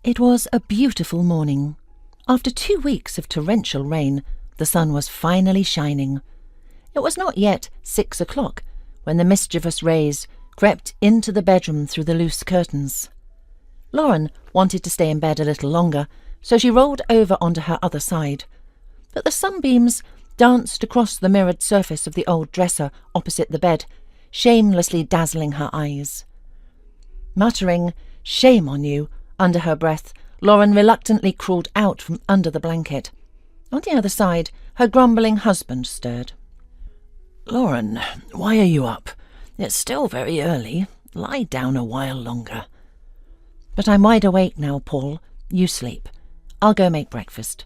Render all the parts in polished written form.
It was a beautiful morning. After 2 weeks of torrential rain, the sun was finally shining. It was not yet 6 o'clock when the mischievous rays crept into the bedroom through the loose curtains. Lauren wanted to stay in bed a little longer, so she rolled over onto her other side. But the sunbeams danced across the mirrored surface of the old dresser opposite the bed, shamelessly dazzling her eyes. Muttering, "Shame on you," under her breath, Lauren reluctantly crawled out from under the blanket. On the other side, her grumbling husband stirred. "Lauren, why are you up? It's still very early. Lie down a while longer." "But I'm wide awake now, Paul. You sleep. I'll go make breakfast."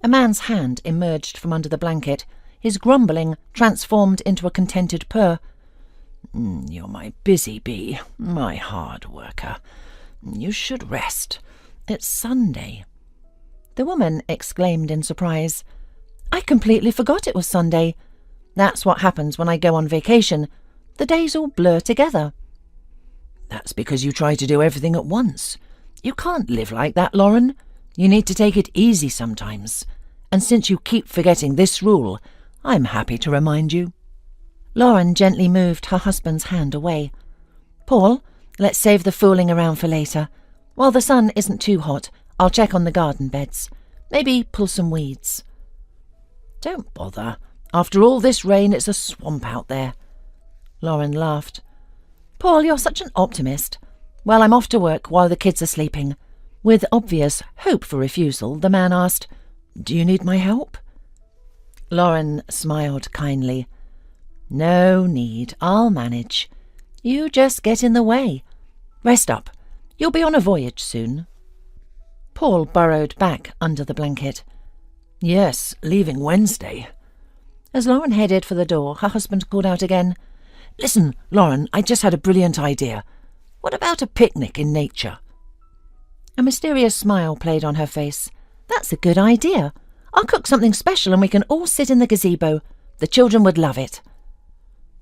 A man's hand emerged from under the blanket, his grumbling transformed into a contented purr. "You're my busy bee, my hard worker. You should rest. It's Sunday." The woman exclaimed in surprise. "I completely forgot it was Sunday. That's what happens when I go on vacation. The days all blur together." "That's because you try to do everything at once. You can't live like that, Lauren. You need to take it easy sometimes. And since you keep forgetting this rule, I'm happy to remind you." Lauren gently moved her husband's hand away. "Paul, let's save the fooling around for later. While the sun isn't too hot, I'll check on the garden beds. Maybe pull some weeds." "Don't bother. After all this rain, it's a swamp out there." Lauren laughed. "Paul, you're such an optimist. Well, I'm off to work while the kids are sleeping." With obvious hope for refusal, the man asked, "Do you need my help?" Lauren smiled kindly. "No need. I'll manage. You just get in the way. Rest up. You'll be on a voyage soon." Paul burrowed back under the blanket. "Yes, leaving Wednesday." As Lauren headed for the door, her husband called out again. "Listen, Lauren, I just had a brilliant idea. What about a picnic in nature?" A mysterious smile played on her face. "That's a good idea. I'll cook something special and we can all sit in the gazebo. The children would love it."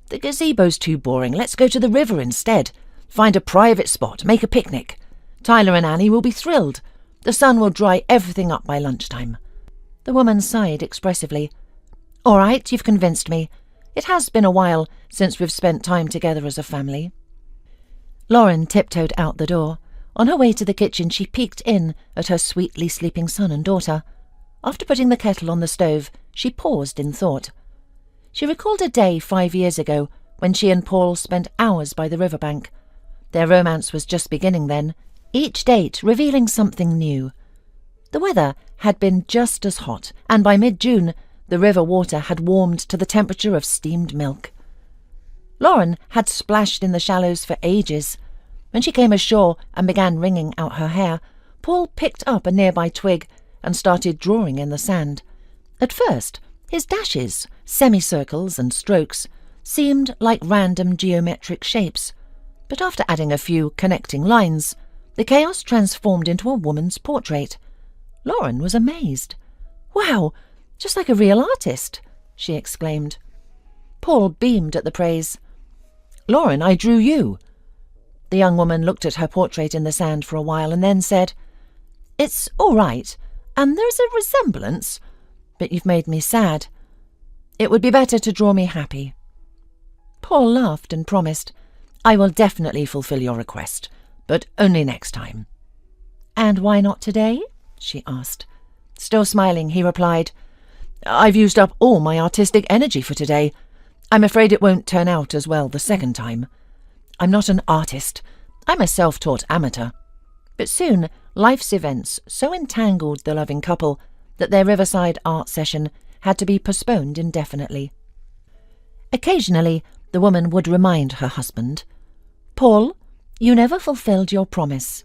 "The gazebo's too boring. Let's go to the river instead. Find a private spot, make a picnic. Tyler and Annie will be thrilled. The sun will dry everything up by lunchtime." The woman sighed expressively. "All right, you've convinced me. It has been a while since we've spent time together as a family." Lauren tiptoed out the door. On her way to the kitchen, she peeked in at her sweetly sleeping son and daughter. After putting the kettle on the stove, she paused in thought. She recalled a day 5 years ago when she and Paul spent hours by the riverbank. Their romance was just beginning then, each date revealing something new. The weather had been just as hot, and by mid-June, the river water had warmed to the temperature of steamed milk. Lauren had splashed in the shallows for ages. When she came ashore and began wringing out her hair, Paul picked up a nearby twig and started drawing in the sand. At first, his dashes, semicircles and strokes, seemed like random geometric shapes, but after adding a few connecting lines, the chaos transformed into a woman's portrait. Lauren was amazed. "Wow, just like a real artist," she exclaimed. Paul beamed at the praise. "Lauren, I drew you." The young woman looked at her portrait in the sand for a while and then said, "It's all right, and there's a resemblance, but you've made me sad. It would be better to draw me happy." Paul laughed and promised, "I will definitely fulfill your request, but only next time." "And why not today?" she asked. Still smiling, he replied, "I've used up all my artistic energy for today. I'm afraid it won't turn out as well the second time. I'm not an artist. I'm a self-taught amateur." But soon, life's events so entangled the loving couple that their riverside art session had to be postponed indefinitely. Occasionally, the woman would remind her husband, "Paul, you never fulfilled your promise."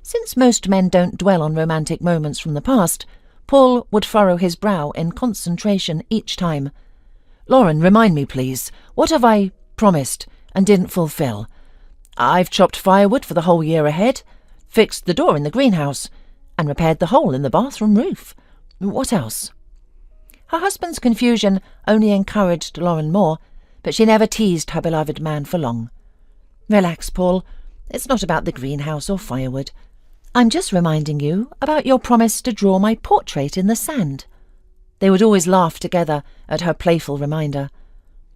Since most men don't dwell on romantic moments from the past, Paul would furrow his brow in concentration each time. "Lauren, remind me, please. What have I promised and didn't fulfill? I've chopped firewood for the whole year ahead, fixed the door in the greenhouse, and repaired the hole in the bathroom roof. What else?" Her husband's confusion only encouraged Lauren more, but she never teased her beloved man for long. "Relax, Paul. It's not about the greenhouse or firewood. I'm just reminding you about your promise to draw my portrait in the sand. They would always laugh together at her playful reminder.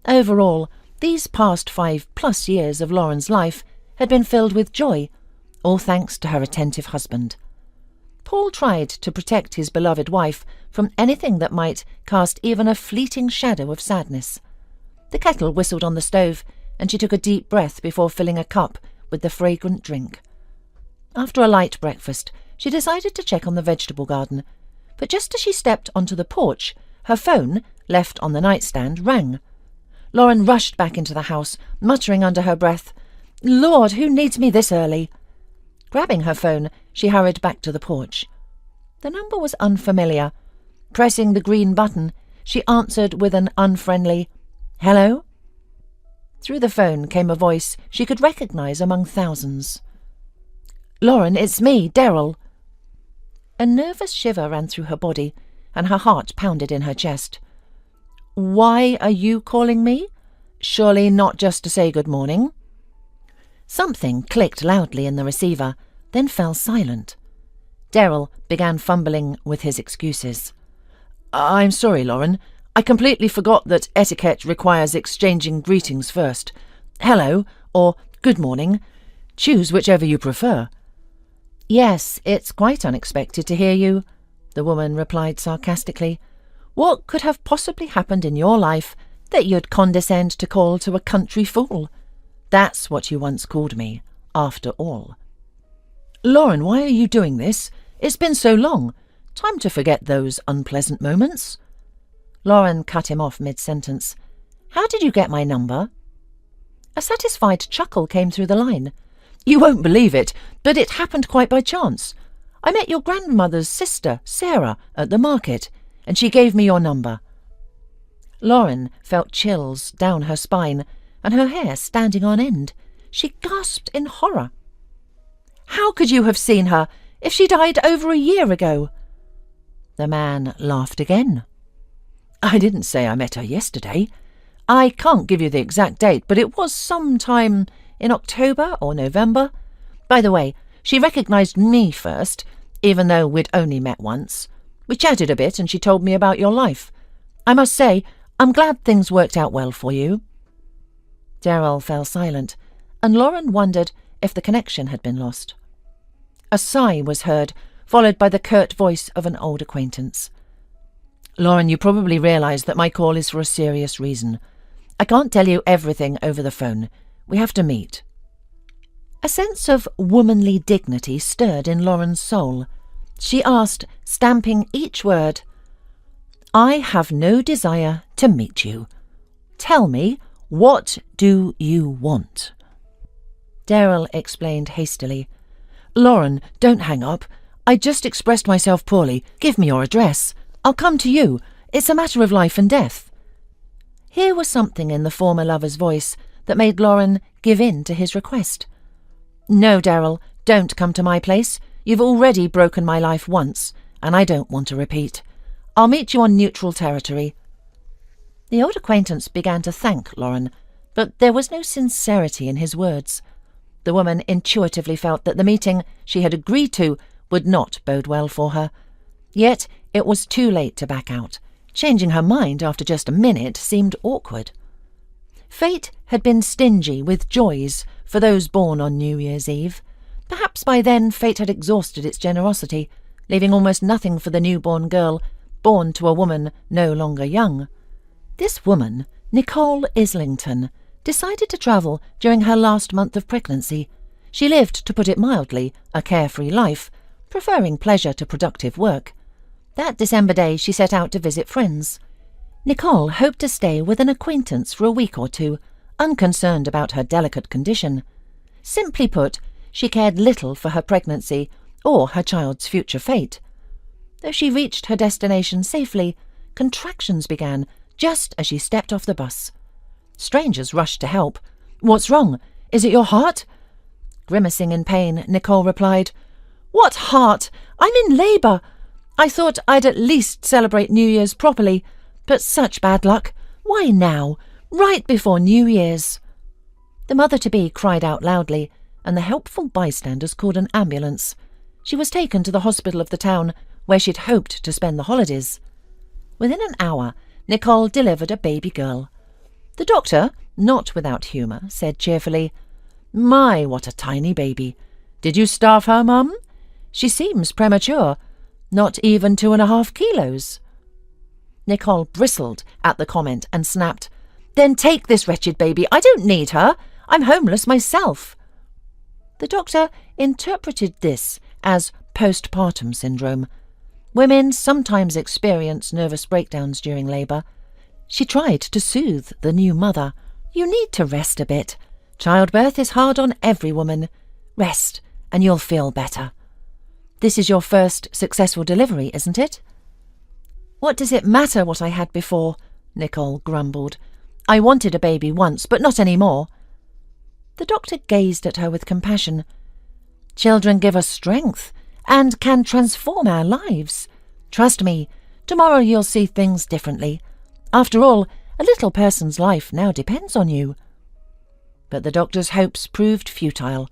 Overall, these past 5+ years of Lauren's life had been filled with joy, all thanks to her attentive husband. Paul tried to protect his beloved wife from anything that might cast even a fleeting shadow of sadness. The kettle whistled on the stove, and she took a deep breath before filling a cup with the fragrant drink. After a light breakfast, she decided to check on the vegetable garden, but just as she stepped onto the porch, her phone, left on the nightstand, rang. Lauren rushed back into the house, muttering under her breath, "Lord, who needs me this early?" Grabbing her phone, she hurried back to the porch. The number was unfamiliar. Pressing the green button, she answered with an unfriendly, "Hello?" Through the phone came a voice she could recognize among thousands. "Lauren, it's me, Daryl." A nervous shiver ran through her body, and her heart pounded in her chest. "Why are you calling me? Surely not just to say good morning?" Something clicked loudly in the receiver, then fell silent. Daryl began fumbling with his excuses. "I'm sorry, Lauren. I completely forgot that etiquette requires exchanging greetings first. Hello, or good morning. Choose whichever you prefer." "Yes, it's quite unexpected to hear you," the woman replied sarcastically. "What could have possibly happened in your life that you'd condescend to call to a country fool? That's what you once called me, after all." "Lauren, why are you doing this? It's been so long. Time to forget those unpleasant moments." Lauren cut him off mid-sentence. "How did you get my number?" A satisfied chuckle came through the line. "You won't believe it, but it happened quite by chance. I met your grandmother's sister, Sarah, at the market, and she gave me your number." Lauren felt chills down her spine and her hair standing on end. She gasped in horror. "How could you have seen her if she died over a year ago?" The man laughed again. "I didn't say I met her yesterday. I can't give you the exact date, but it was sometime in October or November. By the way, she recognized me first, even though we'd only met once. We chatted a bit and she told me about your life. I must say, I'm glad things worked out well for you." Daryl fell silent, and Lauren wondered if the connection had been lost. A sigh was heard, followed by the curt voice of an old acquaintance. "Lauren, you probably realize that my call is for a serious reason. I can't tell you everything over the phone. We have to meet." A sense of womanly dignity stirred in Lauren's soul. She asked, stamping each word, "I have no desire to meet you. Tell me, what do you want?" Daryl explained hastily. "Lauren, don't hang up. I just expressed myself poorly. Give me your address. I'll come to you. It's a matter of life and death." Here was something in the former lover's voice that made Lauren give in to his request. "No, Daryl, don't come to my place. You've already broken my life once, and I don't want to repeat. I'll meet you on neutral territory." The old acquaintance began to thank Lauren, but there was no sincerity in his words. The woman intuitively felt that the meeting she had agreed to would not bode well for her. Yet it was too late to back out. Changing her mind after just a minute seemed awkward. Fate had been stingy with joys for those born on New Year's Eve. Perhaps by then fate had exhausted its generosity, leaving almost nothing for the newborn girl, born to a woman no longer young. This woman, Nicole Islington, decided to travel during her last month of pregnancy. She lived, to put it mildly, a carefree life, preferring pleasure to productive work. That December day she set out to visit friends. Nicole hoped to stay with an acquaintance for a week or two, unconcerned about her delicate condition. Simply put, she cared little for her pregnancy or her child's future fate. Though she reached her destination safely, contractions began just as she stepped off the bus. Strangers rushed to help. "What's wrong? Is it your heart?" Grimacing in pain, Nicole replied, "What heart? I'm in labour. I thought I'd at least celebrate New Year's properly, but such bad luck. Why now? Right before New Year's." The mother-to-be cried out loudly, and the helpful bystanders called an ambulance. She was taken to the hospital of the town, where she'd hoped to spend the holidays. Within an hour, Nicole delivered a baby girl. The doctor, not without humour, said cheerfully, "My, what a tiny baby. Did you starve her, Mum? She seems premature. Not even 2.5 kilos. Nicole bristled at the comment and snapped, "Then take this wretched baby. I don't need her. I'm homeless myself." The doctor interpreted this as postpartum syndrome. Women sometimes experience nervous breakdowns during labour. She tried to soothe the new mother. "You need to rest a bit. Childbirth is hard on every woman. Rest, and you'll feel better. This is your first successful delivery, isn't it?" "What does it matter what I had before?" Nicole grumbled. "I wanted a baby once, but not any more." The doctor gazed at her with compassion. "Children give us strength and can transform our lives. Trust me, tomorrow you'll see things differently. After all, a little person's life now depends on you." But the doctor's hopes proved futile.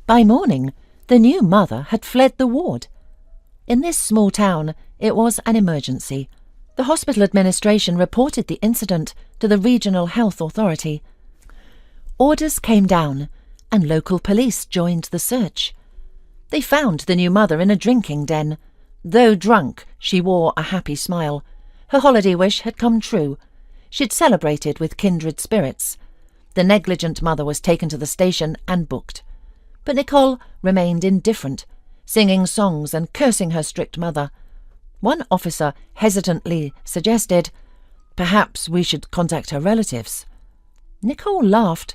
By morning, the new mother had fled the ward. In this small town, it was an emergency. The hospital administration reported the incident to the regional health authority. Orders came down, and local police joined the search. They found the new mother in a drinking den. Though drunk, she wore a happy smile. Her holiday wish had come true. She'd celebrated with kindred spirits. The negligent mother was taken to the station and booked. But Nicole remained indifferent, singing songs and cursing her strict mother. One officer hesitantly suggested, "Perhaps we should contact her relatives." Nicole laughed.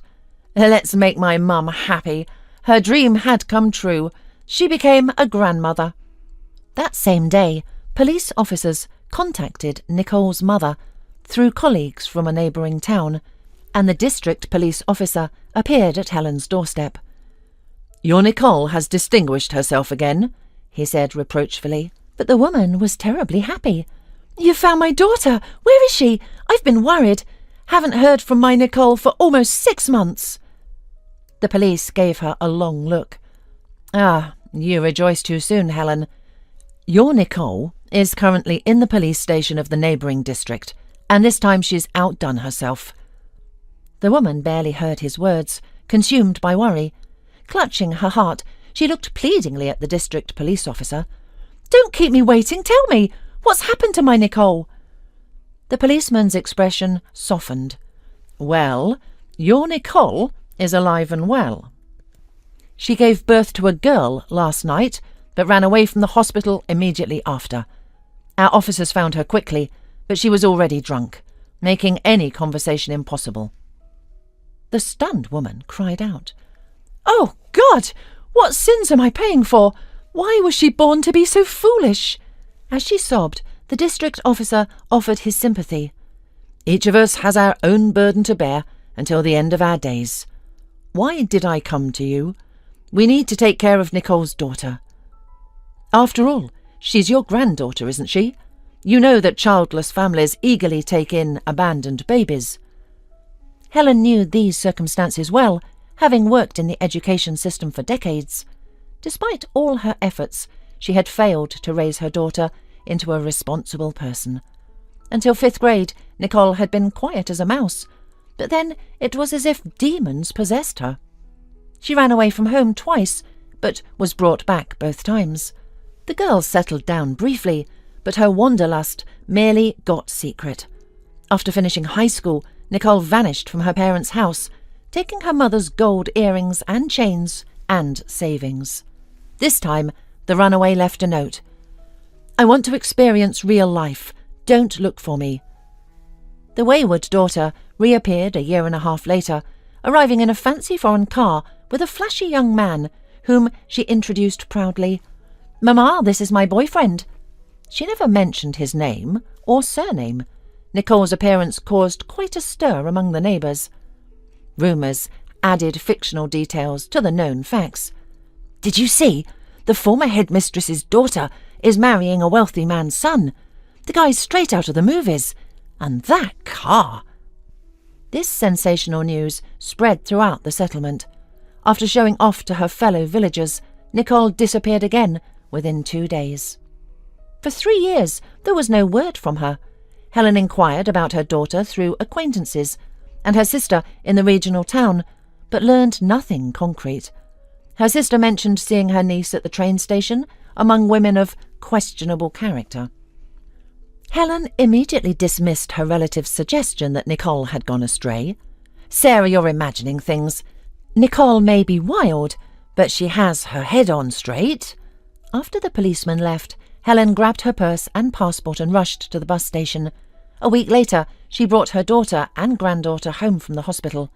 "Let's make my mum happy. Her dream had come true. She became a grandmother." That same day, police officers contacted Nicole's mother through colleagues from a neighbouring town, and the district police officer appeared at Helen's doorstep. "Your Nicole has distinguished herself again," he said reproachfully. But the woman was terribly happy. "You found my daughter! Where is she? I've been worried. Haven't heard from my Nicole for almost 6 months." The police gave her a long look. "Ah, you rejoice too soon, Helen. Your Nicole is currently in the police station of the neighbouring district, and this time she's outdone herself." The woman barely heard his words, consumed by worry. Clutching her heart, she looked pleadingly at the district police officer. "Don't keep me waiting. Tell me, what's happened to my Nicole?" The policeman's expression softened. "Well, your Nicole is alive and well. She gave birth to a girl last night, but ran away from the hospital immediately after. Our officers found her quickly, but she was already drunk, making any conversation impossible." The stunned woman cried out, "Oh, God! What sins am I paying for? Why was she born to be so foolish?" As she sobbed, the district officer offered his sympathy. "Each of us has our own burden to bear until the end of our days. Why did I come to you? We need to take care of Nicole's daughter. After all, she's your granddaughter, isn't she? You know that childless families eagerly take in abandoned babies." Helen knew these circumstances well, having worked in the education system for decades. Despite all her efforts, she had failed to raise her daughter into a responsible person. Until 5th grade, Nicole had been quiet as a mouse, but then it was as if demons possessed her. She ran away from home twice, but was brought back both times. The girl settled down briefly, but her wanderlust merely got secret. After finishing high school, Nicole vanished from her parents' house, taking her mother's gold earrings and chains and savings. This time, the runaway left a note. "I want to experience real life. Don't look for me." The wayward daughter reappeared a year and a half later, arriving in a fancy foreign car with a flashy young man, whom she introduced proudly. "Mama, this is my boyfriend." She never mentioned his name or surname. Nicole's appearance caused quite a stir among the neighbours. Rumours added fictional details to the known facts. "Did you see? The former headmistress's daughter is marrying a wealthy man's son. The guy's straight out of the movies. And that car!" This sensational news spread throughout the settlement. After showing off to her fellow villagers, Nicole disappeared again, within 2 days. For 3 years there was no word from her. Helen inquired about her daughter through acquaintances and her sister in the regional town, but learned nothing concrete. Her sister mentioned seeing her niece at the train station among women of questionable character. Helen immediately dismissed her relative's suggestion that Nicole had gone astray. "Sarah, you're imagining things. Nicole may be wild, but she has her head on straight." After the policeman left, Helen grabbed her purse and passport and rushed to the bus station. A week later, she brought her daughter and granddaughter home from the hospital.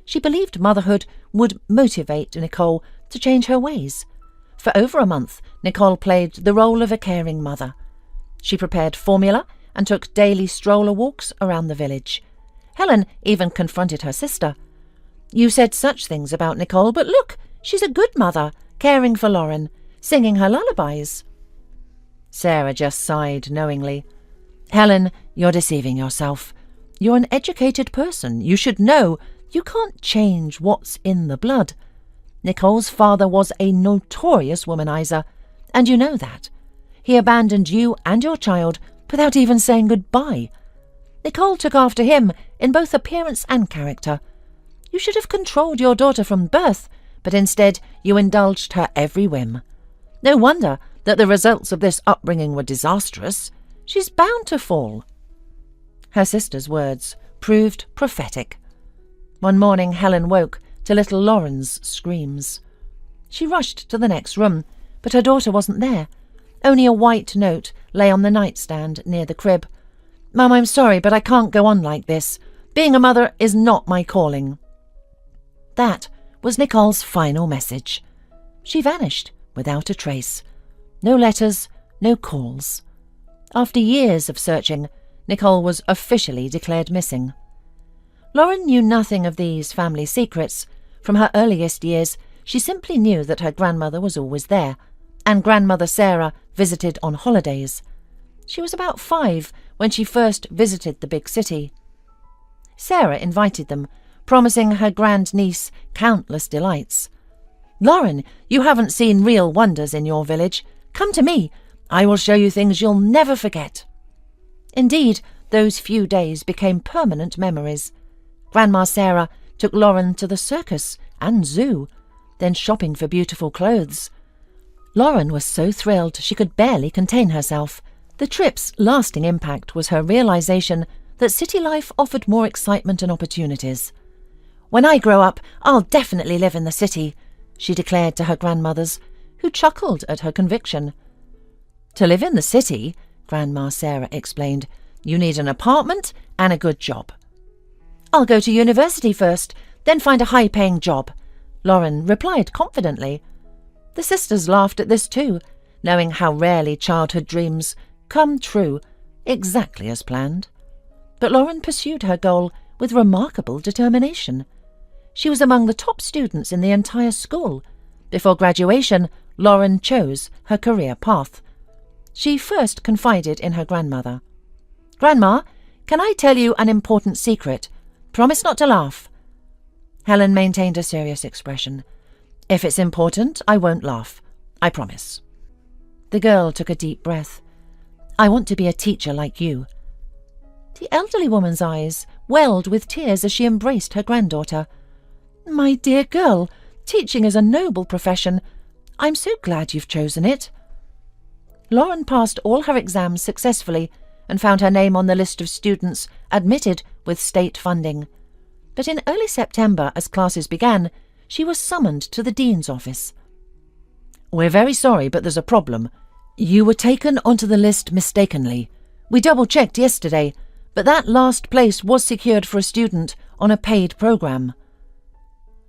She believed motherhood would motivate Nicole to change her ways. For over a month, Nicole played the role of a caring mother. She prepared formula and took daily stroller walks around the village. Helen even confronted her sister. "You said such things about Nicole, but look, she's a good mother, caring for Lauren, singing her lullabies." Sarah just sighed knowingly. "Helen, you're deceiving yourself. You're an educated person. You should know you can't change what's in the blood. Nicole's father was a notorious womanizer, and you know that. He abandoned you and your child without even saying goodbye. Nicole took after him in both appearance and character. You should have controlled your daughter from birth, but instead you indulged her every whim. No wonder that the results of this upbringing were disastrous. She's bound to fall." Her sister's words proved prophetic. One morning Helen woke to little Lauren's screams. She rushed to the next room, but her daughter wasn't there. Only a white note lay on the nightstand near the crib. "Mum, I'm sorry, but I can't go on like this. Being a mother is not my calling." That was Nicole's final message. She vanished without a trace. No letters, no calls. After years of searching, Nicole was officially declared missing. Lauren knew nothing of these family secrets. From her earliest years, she simply knew that her grandmother was always there, and grandmother Sarah visited on holidays. She was about 5 when she first visited the big city. Sarah invited them, promising her grandniece countless delights. "Lauren, you haven't seen real wonders in your village. Come to me. I will show you things you'll never forget." Indeed, those few days became permanent memories. Grandma Sarah took Lauren to the circus and zoo, then shopping for beautiful clothes. Lauren was so thrilled she could barely contain herself. The trip's lasting impact was her realization that city life offered more excitement and opportunities. "When I grow up, I'll definitely live in the city," she declared to her grandmothers, who chuckled at her conviction. "To live in the city," Grandma Sarah explained, "you need an apartment and a good job." "I'll go to university first, then find a high-paying job," Lauren replied confidently. The sisters laughed at this too, knowing how rarely childhood dreams come true exactly as planned. But Lauren pursued her goal with remarkable determination. She was among the top students in the entire school. Before graduation, Lauren chose her career path. She first confided in her grandmother. "Grandma, can I tell you an important secret? Promise not to laugh." Helen maintained a serious expression. "If it's important, I won't laugh. I promise." The girl took a deep breath. "I want to be a teacher like you." The elderly woman's eyes welled with tears as she embraced her granddaughter. "My dear girl, teaching is a noble profession. I'm so glad you've chosen it." Lauren passed all her exams successfully and found her name on the list of students admitted with state funding. But in early September, as classes began, she was summoned to the dean's office. "We're very sorry, but there's a problem. You were taken onto the list mistakenly. We double-checked yesterday, but that last place was secured for a student on a paid program."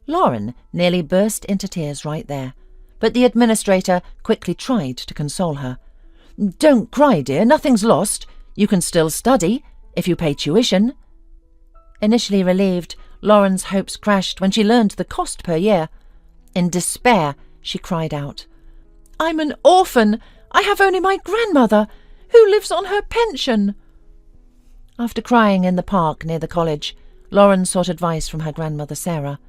Lauren nearly burst into tears right there, but the administrator quickly tried to console her. "Don't cry, dear, nothing's lost. You can still study, if you pay tuition." Initially relieved, Lauren's hopes crashed when she learned the cost per year. In despair, she cried out, "I'm an orphan! I have only my grandmother, who lives on her pension." After crying in the park near the college, Lauren sought advice from her grandmother Sarah.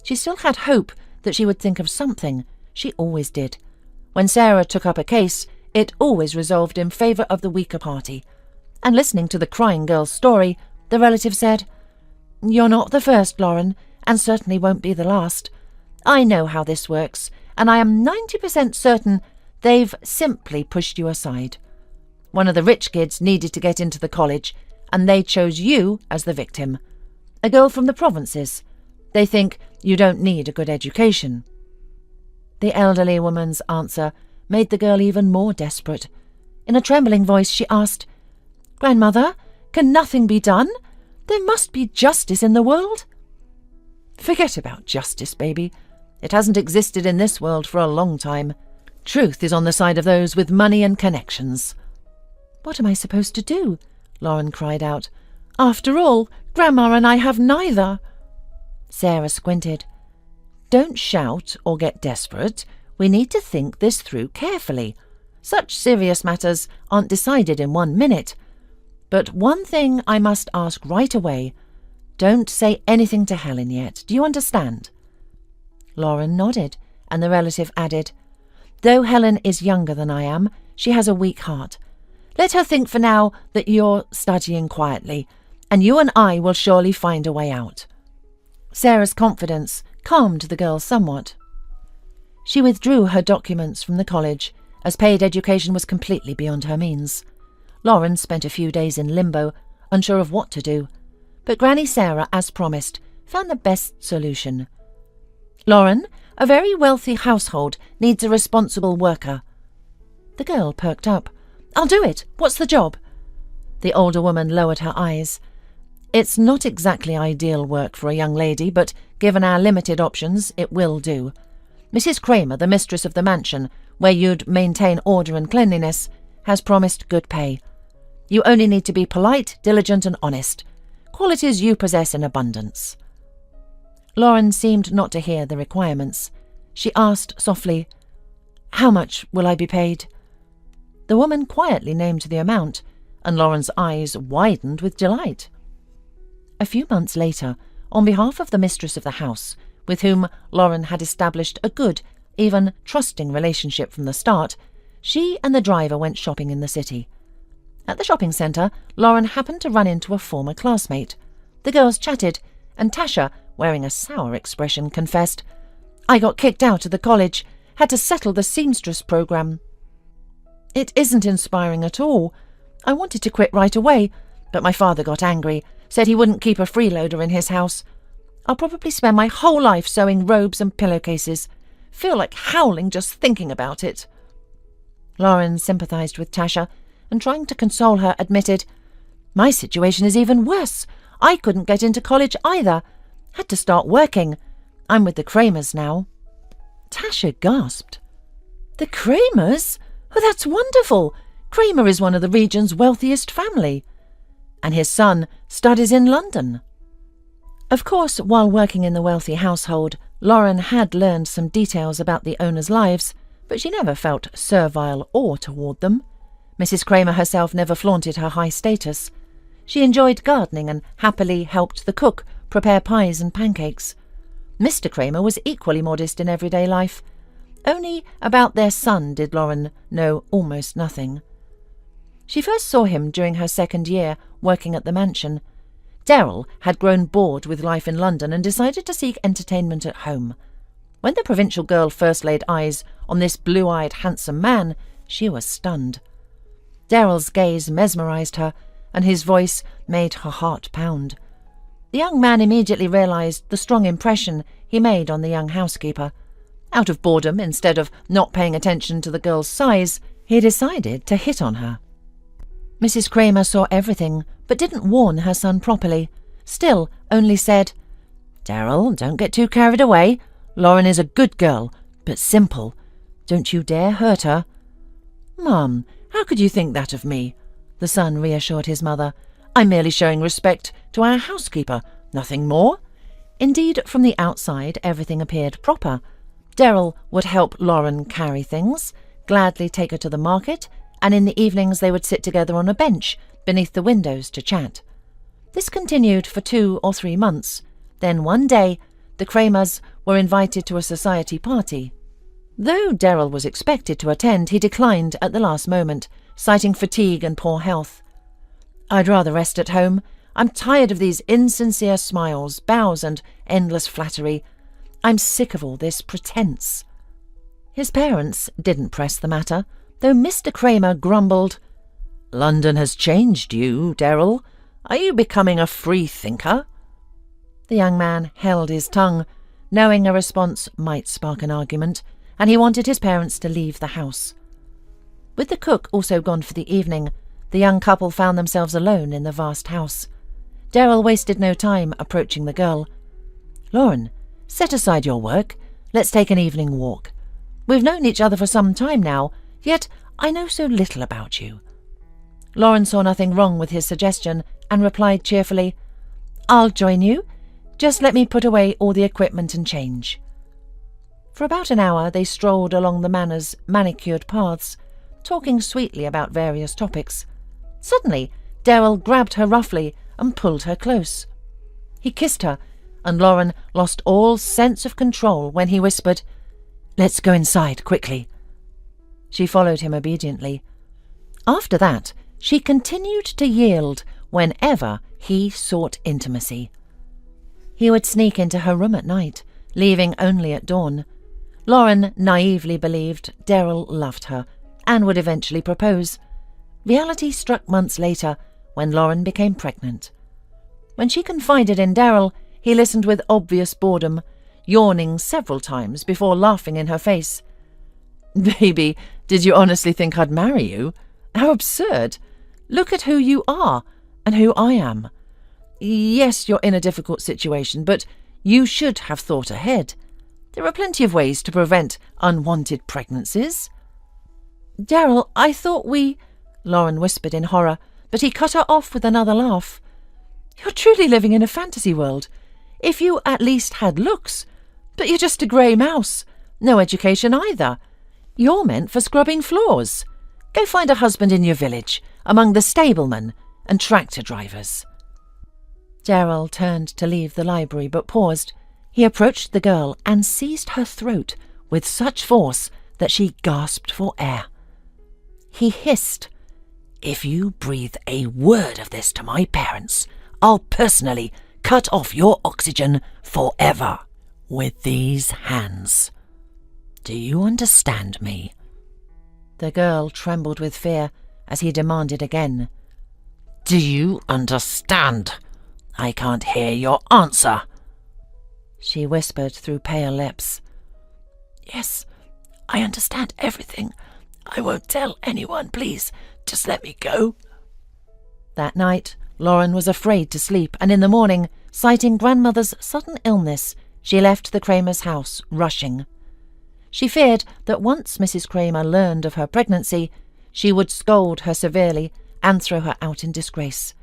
She still had hope that she would think of something. She always did. When Sarah took up a case, it always resolved in favour of the weaker party. And listening to the crying girl's story, the relative said, "You're not the first, Lauren, and certainly won't be the last. I know how this works, and I am 90% certain they've simply pushed you aside. One of the rich kids needed to get into the college, and they chose you as the victim. A girl from the provinces. They think you don't need a good education." The elderly woman's answer made the girl even more desperate. In a trembling voice she asked, "Grandmother, can nothing be done? There must be justice in the world." "Forget about justice, baby. It hasn't existed in this world for a long time. Truth is on the side of those with money and connections." "What am I supposed to do?" Lauren cried out. "After all, Grandma and I have neither." Sarah squinted. "Don't shout or get desperate. We need to think this through carefully. Such serious matters aren't decided in 1 minute. But one thing I must ask right away. Don't say anything to Helen yet. Do you understand?" Lauren nodded, and the relative added, "Though Helen is younger than I am, she has a weak heart. Let her think for now that you're studying quietly, and you and I will surely find a way out." Sarah's confidence calmed the girl somewhat. She withdrew her documents from the college, as paid education was completely beyond her means. Lauren spent a few days in limbo, unsure of what to do, but Granny Sarah, as promised, found the best solution. "Lauren, a very wealthy household needs a responsible worker." The girl perked up. "I'll do it. What's the job?" The older woman lowered her eyes. "It's not exactly ideal work for a young lady, but given our limited options, it will do. Mrs. Kramer, the mistress of the mansion, where you'd maintain order and cleanliness, has promised good pay. You only need to be polite, diligent, and honest. Qualities you possess in abundance." Lauren seemed not to hear the requirements. She asked softly, "How much will I be paid?" The woman quietly named the amount, and Lauren's eyes widened with delight. A few months later, on behalf of the mistress of the house, with whom Lauren had established a good, even trusting relationship from the start, she and the driver went shopping in the city. At the shopping centre, Lauren happened to run into a former classmate. The girls chatted, and Tasha, wearing a sour expression, confessed, "I got kicked out of the college, had to settle the seamstress program. It isn't inspiring at all. I wanted to quit right away, but my father got angry, said he wouldn't keep a freeloader in his house. I'll probably spend my whole life sewing robes and pillowcases. Feel like howling just thinking about it." Lauren sympathised with Tasha, and trying to console her, admitted, "My situation is even worse. I couldn't get into college either. Had to start working. I'm with the Kramers now." Tasha gasped. "The Kramers? Oh, that's wonderful. Kramer is one of the region's wealthiest family. And his son studies in London." Of course, while working in the wealthy household, Lauren had learned some details about the owners' lives, but she never felt servile awe toward them. Mrs. Kramer herself never flaunted her high status. She enjoyed gardening and happily helped the cook prepare pies and pancakes. Mr. Kramer was equally modest in everyday life. Only about their son did Lauren know almost nothing. She first saw him during her second year working at the mansion. Daryl had grown bored with life in London and decided to seek entertainment at home. When the provincial girl first laid eyes on this blue-eyed, handsome man, she was stunned. Daryl's gaze mesmerised her, and his voice made her heart pound. The young man immediately realised the strong impression he made on the young housekeeper. Out of boredom, instead of not paying attention to the girl's size, he decided to hit on her. Mrs. Kramer saw everything, but didn't warn her son properly. Still, only said, "Daryl, don't get too carried away. Lauren is a good girl, but simple. Don't you dare hurt her." "Mum, how could you think that of me?" the son reassured his mother. "I'm merely showing respect to our housekeeper, nothing more." Indeed, from the outside, everything appeared proper. Daryl would help Lauren carry things, gladly take her to the market, and in the evenings they would sit together on a bench beneath the windows to chat. This continued for 2 or 3 months. Then one day, the Kramers were invited to a society party. Though Darryl was expected to attend, he declined at the last moment, citing fatigue and poor health. "I'd rather rest at home. I'm tired of these insincere smiles, bows and endless flattery. I'm sick of all this pretense." His parents didn't press the matter, though Mr. Kramer grumbled, "London has changed you, Darryl. Are you becoming a free thinker?" The young man held his tongue, knowing a response might spark an argument, and he wanted his parents to leave the house. With the cook also gone for the evening, the young couple found themselves alone in the vast house. Darryl wasted no time approaching the girl. "Lauren, set aside your work. Let's take an evening walk. We've known each other for some time now, yet I know so little about you." Lauren saw nothing wrong with his suggestion and replied cheerfully, "I'll join you. Just let me put away all the equipment and change." For about an hour they strolled along the manor's manicured paths, talking sweetly about various topics. Suddenly, Darryl grabbed her roughly and pulled her close. He kissed her, and Lauren lost all sense of control when he whispered, "Let's go inside, quickly." She followed him obediently. After that, she continued to yield whenever he sought intimacy. He would sneak into her room at night, leaving only at dawn. Lauren naively believed Darryl loved her and would eventually propose. Reality struck months later when Lauren became pregnant. When she confided in Darryl, he listened with obvious boredom, yawning several times before laughing in her face. "Baby, did you honestly think I'd marry you? How absurd! Look at who you are and who I am. Yes, you're in a difficult situation, but you should have thought ahead. There are plenty of ways to prevent unwanted pregnancies." "Darryl, I thought we—" Lauren whispered in horror, but he cut her off with another laugh. "You're truly living in a fantasy world. If you at least had looks. But you're just a grey mouse. No education either. You're meant for scrubbing floors. Go find a husband in your village, among the stablemen and tractor drivers." Darryl turned to leave the library, but paused. He approached the girl and seized her throat with such force that she gasped for air. He hissed, "If you breathe a word of this to my parents, I'll personally cut off your oxygen forever with these hands. Do you understand me?" The girl trembled with fear as he demanded again, "Do you understand? I can't hear your answer." She whispered through pale lips, "Yes, I understand everything. I won't tell anyone, please. Just let me go." That night, Lauren was afraid to sleep, and in the morning, citing grandmother's sudden illness, she left the Kramers' house, rushing. She feared that once Mrs. Kramer learned of her pregnancy, she would scold her severely and throw her out in disgrace.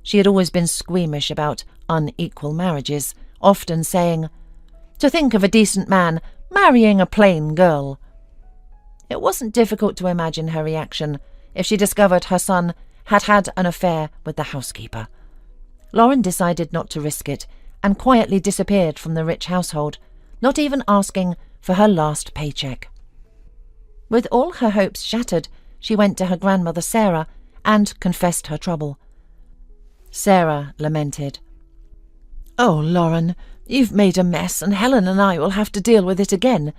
She had always been squeamish about unequal marriages, often saying, "To think of a decent man marrying a plain girl." It wasn't difficult to imagine her reaction if she discovered her son had had an affair with the housekeeper. Lauren decided not to risk it and quietly disappeared from the rich household, not even asking for her last paycheck. With all her hopes shattered, she went to her grandmother Sarah and confessed her trouble. Sarah lamented, "Oh, Lauren, you've made a mess, and Helen and I will have to deal with it again.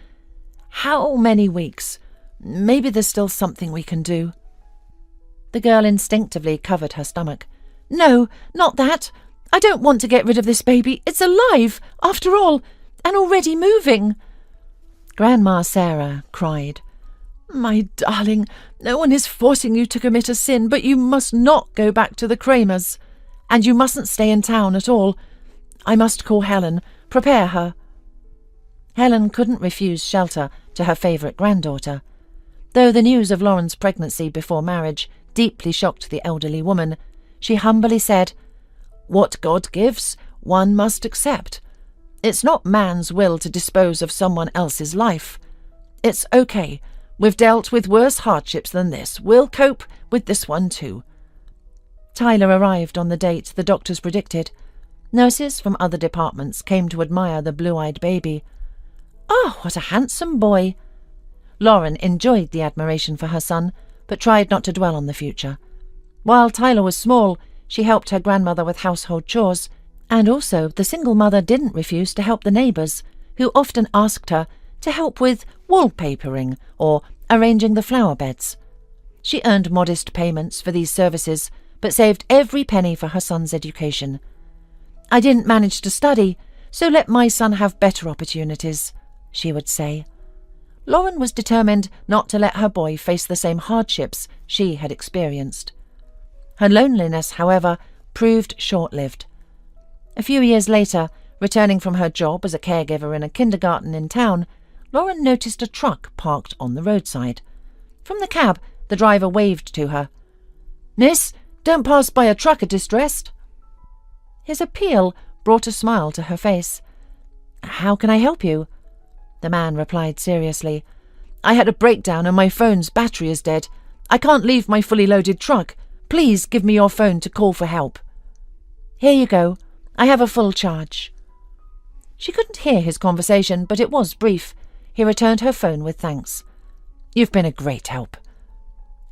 How many weeks? Maybe there's still something we can do." The girl instinctively covered her stomach. "No, not that. I don't want to get rid of this baby. It's alive, after all, and already moving." Grandma Sarah cried, "My darling, no one is forcing you to commit a sin, but you must not go back to the Kramers. And you mustn't stay in town at all. I must call Helen, prepare her." Helen couldn't refuse shelter to her favourite granddaughter. Though the news of Lauren's pregnancy before marriage deeply shocked the elderly woman, she humbly said, "What God gives, one must accept. It's not man's will to dispose of someone else's life. It's okay. We've dealt with worse hardships than this. We'll cope with this one too." Tyler arrived on the date the doctors predicted. Nurses from other departments came to admire the blue-eyed baby. "Oh, what a handsome boy!" Lauren enjoyed the admiration for her son, but tried not to dwell on the future. While Tyler was small, she helped her grandmother with household chores, and also the single mother didn't refuse to help the neighbours, who often asked her to help with wallpapering or arranging the flower beds. She earned modest payments for these services, but saved every penny for her son's education. "I didn't manage to study, so let my son have better opportunities," she would say. Lauren was determined not to let her boy face the same hardships she had experienced. Her loneliness, however, proved short-lived. A few years later, returning from her job as a caregiver in a kindergarten in town, Lauren noticed a truck parked on the roadside. From the cab, the driver waved to her. "Miss, don't pass by a trucker distressed." His appeal brought a smile to her face. "How can I help you?" The man replied seriously. "I had a breakdown and my phone's battery is dead. I can't leave my fully loaded truck. Please give me your phone to call for help." "Here you go. I have a full charge." She couldn't hear his conversation, but it was brief. He returned her phone with thanks. "You've been a great help."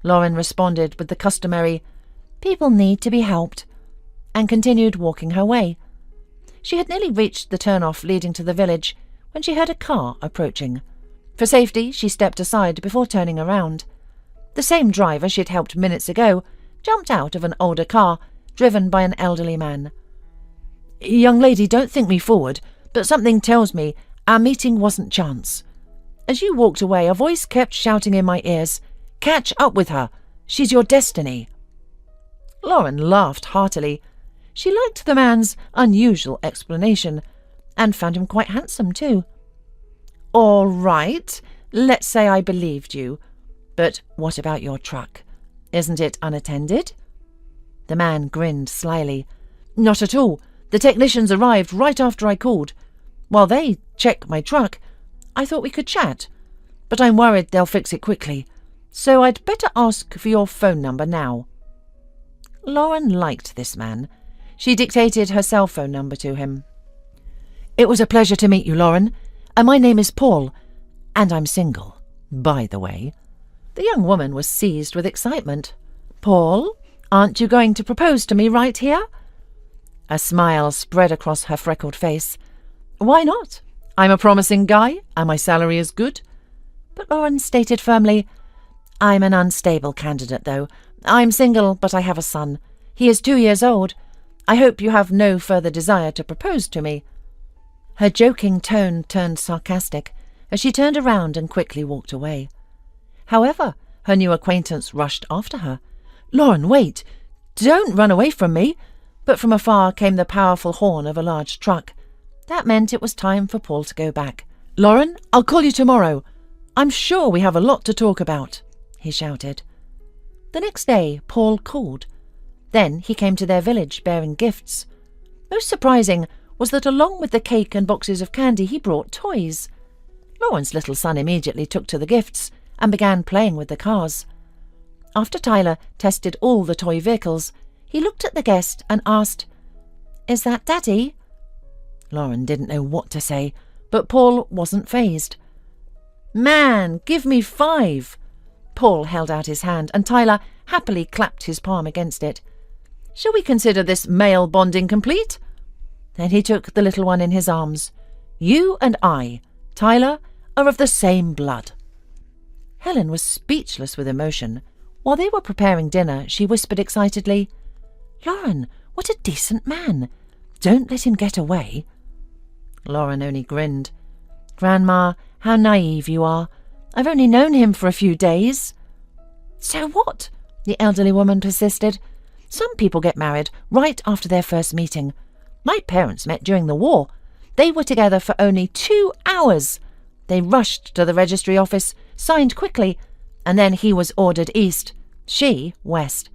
Lauren responded with the customary, "People need to be helped," and continued walking her way. She had nearly reached the turn-off leading to the village when she heard a car approaching. For safety, she stepped aside before turning around. The same driver she had helped minutes ago jumped out of an older car, driven by an elderly man. "Young lady, don't think me forward, but something tells me our meeting wasn't chance. As you walked away, a voice kept shouting in my ears, 'Catch up with her. She's your destiny.'" Lauren laughed heartily. She liked the man's unusual explanation, and found him quite handsome too. "All right, let's say I believed you. But what about your truck? Isn't it unattended?" The man grinned slyly. "Not at all. The technicians arrived right after I called. While they check my truck, I thought we could chat. But I'm worried they'll fix it quickly, so I'd better ask for your phone number now." Lauren liked this man. She dictated her cell phone number to him. "It was a pleasure to meet you, Lauren. And my name is Paul, and I'm single, by the way." The young woman was seized with excitement. "Paul, aren't you going to propose to me right here?" A smile spread across her freckled face. "Why not? I'm a promising guy, and my salary is good." But Lauren stated firmly, "I'm an unstable candidate, though. I'm single, but I have a son. He is 2 years old. I hope you have no further desire to propose to me." Her joking tone turned sarcastic as she turned around and quickly walked away. However, her new acquaintance rushed after her. "Lauren, wait! Don't run away from me!" But from afar came the powerful horn of a large truck. That meant it was time for Paul to go back. "Lauren, I'll call you tomorrow. I'm sure we have a lot to talk about," he shouted. The next day, Paul called. Then he came to their village bearing gifts. Most surprising was that along with the cake and boxes of candy he brought toys. Lauren's little son immediately took to the gifts and began playing with the cars. After Tyler tested all the toy vehicles, he looked at the guest and asked, "Is that Daddy?" Lauren didn't know what to say, but Paul wasn't fazed. "Man, give me 5!" Paul held out his hand, and Tyler happily clapped his palm against it. "Shall we consider this male bonding complete?" Then he took the little one in his arms. "You and I, Tyler, are of the same blood." Helen was speechless with emotion. While they were preparing dinner, she whispered excitedly, "Lauren, what a decent man! Don't let him get away." Lauren only grinned. "Grandma, how naive you are. I've only known him for a few days." "So what?" the elderly woman persisted. "Some people get married right after their first meeting. My parents met during the war. They were together for only 2 hours. They rushed to the registry office, signed quickly, and then he was ordered east, she west.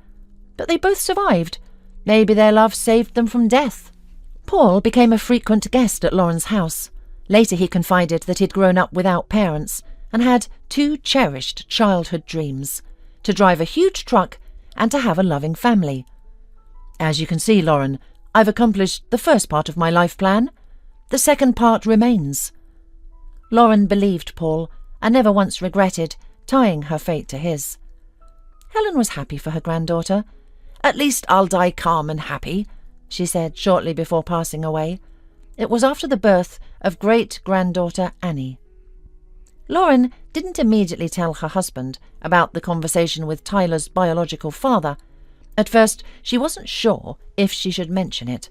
But they both survived. Maybe their love saved them from death." Paul became a frequent guest at Lauren's house. Later he confided that he'd grown up without parents and had 2 cherished childhood dreams: to drive a huge truck and to have a loving family. "As you can see, Lauren, I've accomplished the first part of my life plan. The second part remains." Lauren believed Paul and never once regretted tying her fate to his. Helen was happy for her granddaughter. "At least I'll die calm and happy," she said shortly before passing away. It was after the birth of great-granddaughter Annie. Lauren didn't immediately tell her husband about the conversation with Tyler's biological father. At first, she wasn't sure if she should mention it.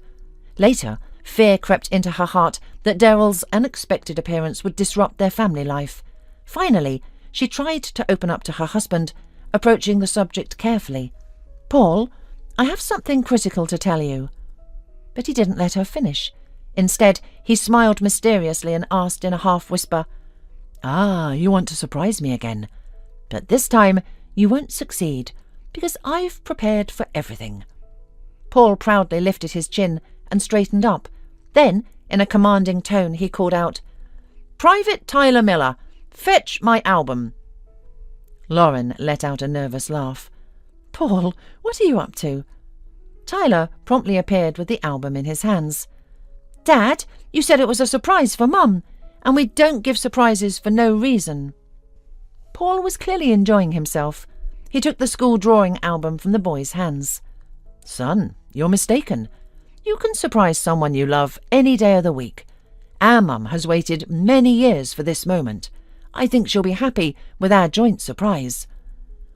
Later, fear crept into her heart that Daryl's unexpected appearance would disrupt their family life. Finally, she tried to open up to her husband, approaching the subject carefully. "Paul, I have something critical to tell you." But he didn't let her finish. Instead, he smiled mysteriously and asked in a half-whisper, "Ah, you want to surprise me again. But this time you won't succeed, because I've prepared for everything." Paul proudly lifted his chin and straightened up. Then, in a commanding tone, he called out, "Private Tyler Miller, fetch my album." Lauren let out a nervous laugh. "Paul, what are you up to?" Tyler promptly appeared with the album in his hands. "Dad, you said it was a surprise for Mum, and we don't give surprises for no reason." Paul was clearly enjoying himself. He took the school drawing album from the boy's hands. "Son, you're mistaken. You can surprise someone you love any day of the week. Our Mum has waited many years for this moment. I think she'll be happy with our joint surprise."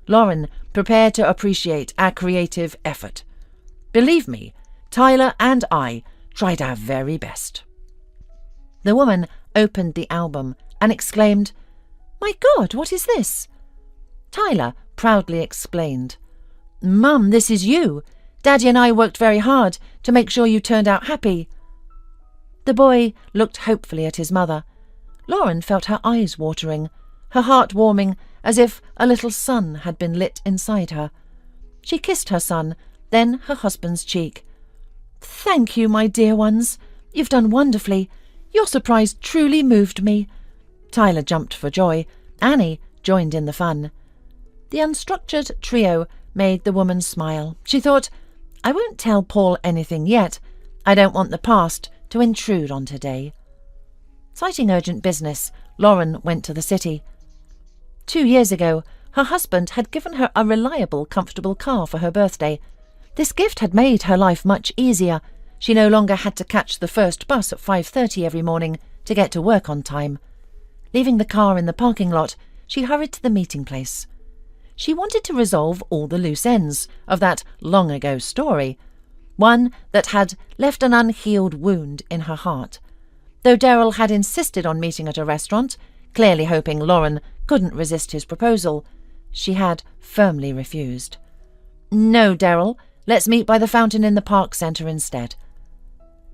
Lauren prepared to appreciate our creative effort. "Believe me, Tyler and I tried our very best." The woman opened the album and exclaimed, "My God, what is this?" Tyler proudly explained, "Mum, this is you. Daddy and I worked very hard to make sure you turned out happy." The boy looked hopefully at his mother. Lauren felt her eyes watering, her heart warming as if a little sun had been lit inside her. She kissed her son, then her husband's cheek. "Thank you, my dear ones. You've done wonderfully. Your surprise truly moved me." Tyler jumped for joy. Annie joined in the fun. The unstructured trio made the woman smile. She thought, "I won't tell Paul anything yet. I don't want the past to intrude on today." Citing urgent business, Lauren went to the city. 2 years ago, her husband had given her a reliable, comfortable car for her birthday. This gift had made her life much easier. She no longer had to catch the first bus at 5:30 every morning to get to work on time. Leaving the car in the parking lot, she hurried to the meeting place. She wanted to resolve all the loose ends of that long-ago story, one that had left an unhealed wound in her heart. Though Daryl had insisted on meeting at a restaurant, clearly hoping Lauren couldn't resist his proposal, she had firmly refused. "No, Daryl, let's meet by the fountain in the park centre instead."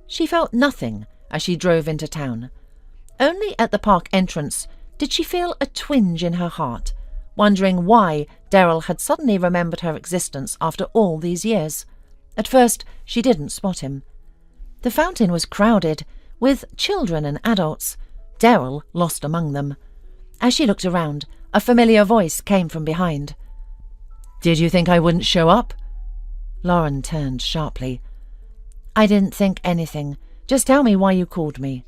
She felt nothing as she drove into town. Only at the park entrance did she feel a twinge in her heart, wondering why Daryl had suddenly remembered her existence after all these years. At first, she didn't spot him. The fountain was crowded, with children and adults, Daryl lost among them. As she looked around, a familiar voice came from behind. "Did you think I wouldn't show up?" Lauren turned sharply. "I didn't think anything. Just tell me why you called me."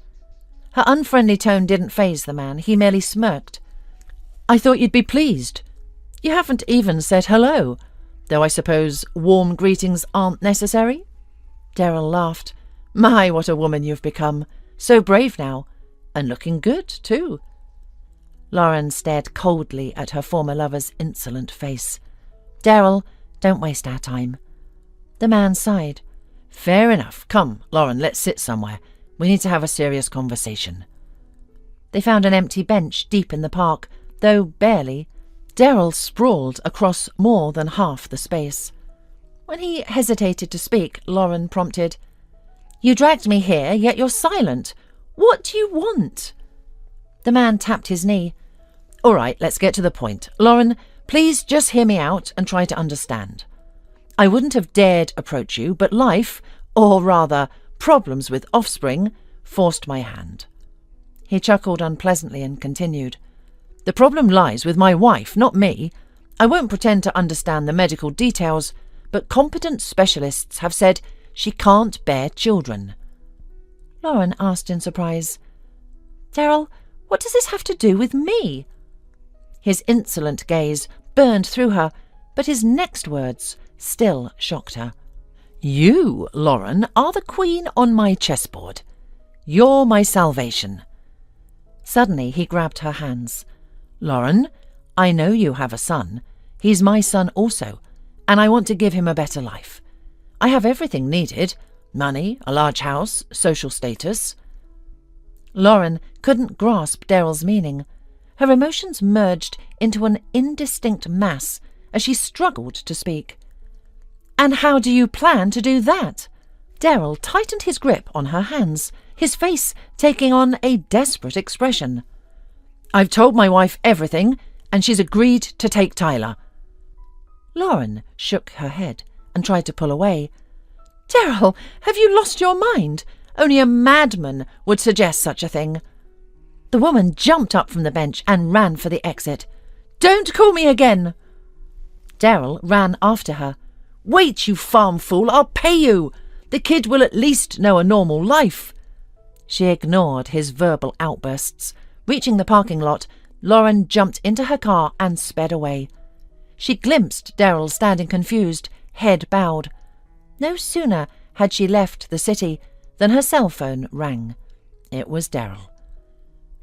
Her unfriendly tone didn't faze the man. He merely smirked. "I thought you'd be pleased. You haven't even said hello, though I suppose warm greetings aren't necessary?" Daryl laughed. "My, what a woman you've become. So brave now. And looking good, too." Lauren stared coldly at her former lover's insolent face. "Daryl, don't waste our time." The man sighed. "Fair enough. Come, Lauren, let's sit somewhere. We need to have a serious conversation." They found an empty bench deep in the park, though barely. Daryl sprawled across more than half the space. When he hesitated to speak, Lauren prompted, "You dragged me here, yet you're silent. What do you want?" The man tapped his knee. "All right, let's get to the point. Lauren, please just hear me out and try to understand. I wouldn't have dared approach you, but life, or rather problems with offspring, forced my hand." He chuckled unpleasantly and continued, "The problem lies with my wife, not me. I won't pretend to understand the medical details, but competent specialists have said she can't bear children." Lauren asked in surprise, "Daryl, what does this have to do with me?" His insolent gaze burned through her, but his next words still shocked her. You, Lauren, are the queen on my chessboard. You're my salvation. Suddenly he grabbed her hands. Lauren, I know you have a son. He's my son also, and I want to give him a better life. I have everything needed: money, a large house, social status. Lauren couldn't grasp Daryl's meaning. Her emotions merged into an indistinct mass as she struggled to speak. And how do you plan to do that? Daryl tightened his grip on her hands, his face taking on a desperate expression. I've told my wife everything, and she's agreed to take Tyler. Lauren shook her head and tried to pull away. Daryl, have you lost your mind? Only a madman would suggest such a thing. The woman jumped up from the bench and ran for the exit. Don't call me again! Daryl ran after her. Wait, you farm fool, I'll pay you! The kid will at least know a normal life. She ignored his verbal outbursts. Reaching the parking lot, Lauren jumped into her car and sped away. She glimpsed Daryl standing confused, head bowed. No sooner had she left the city than her cell phone rang. It was Daryl.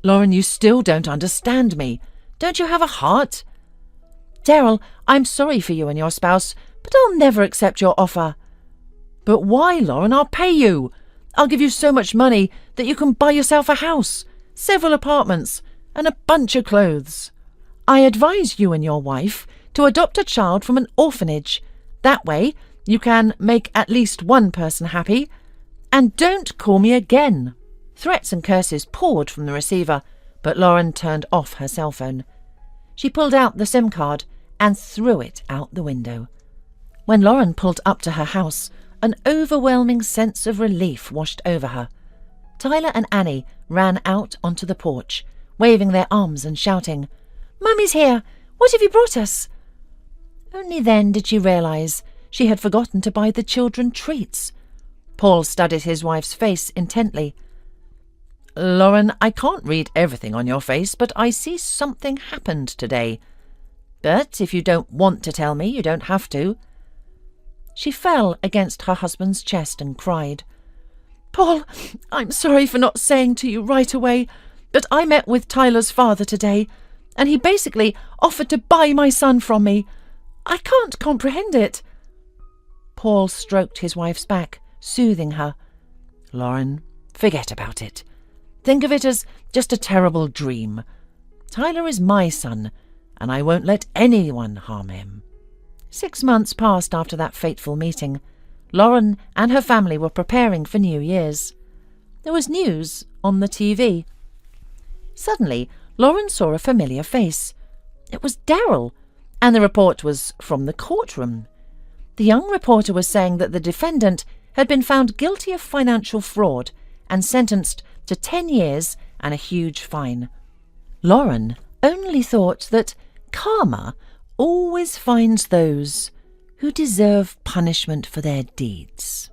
Lauren, you still don't understand me. Don't you have a heart? Daryl, I'm sorry for you and your spouse, but I'll never accept your offer. But why, Lauren? I'll pay you. I'll give you so much money that you can buy yourself a house, several apartments, and a bunch of clothes. I advise you and your wife to adopt a child from an orphanage. That way you can make at least one person happy. And don't call me again. Threats and curses poured from the receiver, but Lauren turned off her cell phone. She pulled out the SIM card and threw it out the window. When Lauren pulled up to her house, an overwhelming sense of relief washed over her. Tyler and Annie ran out onto the porch, waving their arms and shouting, "Mummy's here! What have you brought us?" Only then did she realize she had forgotten to buy the children treats. Paul studied his wife's face intently. Lauren, I can't read everything on your face, but I see something happened today. But if you don't want to tell me, you don't have to. She fell against her husband's chest and cried. Paul, I'm sorry for not saying to you right away, but I met with Tyler's father today, and he basically offered to buy my son from me. I can't comprehend it. Paul stroked his wife's back, soothing her. Lauren, forget about it. Think of it as just a terrible dream. Tyler is my son, and I won't let anyone harm him. 6 months passed after that fateful meeting. Lauren and her family were preparing for New Year's. There was news on the TV. Suddenly, Lauren saw a familiar face. It was Daryl, and the report was from the courtroom. The young reporter was saying that the defendant had been found guilty of financial fraud and sentenced to 10 years and a huge fine. Lauren only thought that karma always finds those who deserve punishment for their deeds.